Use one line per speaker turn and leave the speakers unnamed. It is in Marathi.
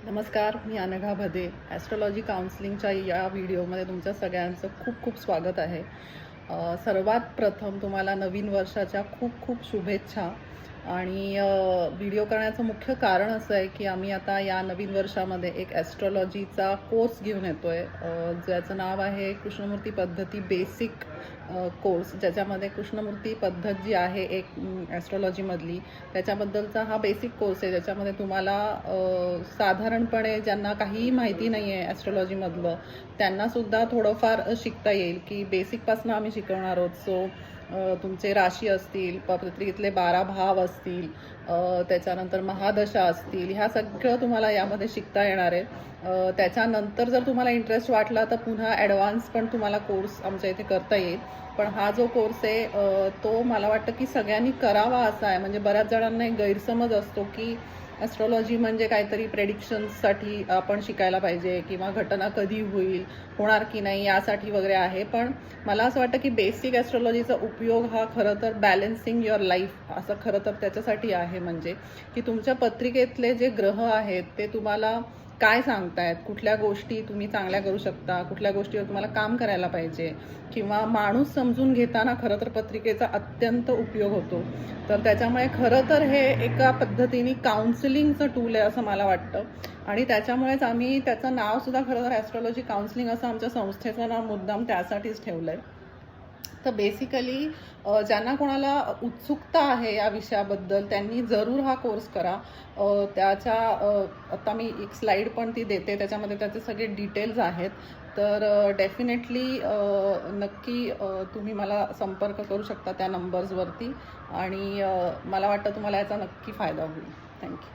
नमस्कार, मी अनघा भदे. ॲस्ट्रॉलॉजी काउन्सिलिंगच्या या व्हिडिओमध्ये तुमच्या सगळ्यांचं खूप खूप स्वागत आहे. सर्वात प्रथम तुम्हाला नवीन वर्षाच्या खूप खूप शुभेच्छा. आणि व्हिडिओ करण्याचं मुख्य कारण असं आहे की आम्ही आता या नवीन वर्षामध्ये एक ॲस्ट्रॉलॉजीचा कोर्स घेऊन येतो आहे, ज्याचं नाव आहे कृष्णमूर्ती पद्धती बेसिक कोर्स, ज्याच्यामध्ये कृष्णमूर्ती पद्धत जी आहे एक ॲस्ट्रॉलॉजीमधली, त्याच्याबद्दलचा हा बेसिक कोर्स आहे. ज्याच्यामध्ये तुम्हाला साधारणपणे ज्यांना काहीही माहिती नाही आहे ॲस्ट्रॉलॉजीमधलं त्यांनासुद्धा थोडंफार शिकता येईल की बेसिकपासून आम्ही शिकवणार आहोत. सो तुमचे राशी असतील, पत्रिकेतले 12 भाव असतील, त्याच्यानंतर महादशा असतील, ह्या सगळं तुम्हाला यामध्ये शिकता येणार आहे. त्याच्यानंतर जर तुम्हाला इंटरेस्ट वाटला तर पुन्हा ॲडव्हान्स पण तुम्हाला कोर्स आमच्या इथे करता येईल. पण हा जो कोर्स आहे तो मला वाटतं की सगळ्यांनी करावा असा आहे. म्हणजे बऱ्याच जणांना एक गैरसमज असतो की ॲस्ट्रॉलॉजी म्हणजे काहीतरी प्रेडिक्शन्ससाठी आपण शिकायला पाहिजे किंवा घटना कधी होईल, होणार की नाही यासाठी वगैरे आहे. पण मला असं वाटतं की बेसिक ॲस्ट्रॉलॉजीचा उपयोग हा खरं तर बॅलन्सिंग युअर लाईफ असं खरं तर त्याच्यासाठी आहे. म्हणजे की तुमच्या पत्रिकेतले जे ग्रह आहेत ते तुम्हाला काय सांगतायत, कुठल्या गोष्टी तुम्ही चांगल्या करू शकता, कुठल्या गोष्टीवर तुम्हाला काम करायला पाहिजे, किंवा माणूस समजून घेताना खरं तर पत्रिकेचा अत्यंत उपयोग होतो. तर त्याच्यामुळे खरं तर हे एका पद्धतीने काउन्सिलिंगचं टूल आहे असं मला वाटतं. आणि त्याच्यामुळेच आम्ही त्याचं नावसुद्धा खरं तर ॲस्ट्रॉलॉजी काउन्सिलिंग असं आमच्या संस्थेचं नाव मुद्दाम त्यासाठीच ठेवलं आहे. तर बेसिकली ज्यांना कोणाला उत्सुकता आहे या विषयाबद्दल त्यांनी जरूर हा कोर्स करा. त्याच्या आता मी एक स्लाईड पण ती देते, त्याच्यामध्ये त्याचे सगळे डिटेल्स आहेत. तर डेफिनेटली नक्की तुम्ही मला संपर्क करू शकता त्या नंबर्सवरती. आणि मला वाटतं तुम्हाला याचा नक्की फायदा होईल. थँक्यू.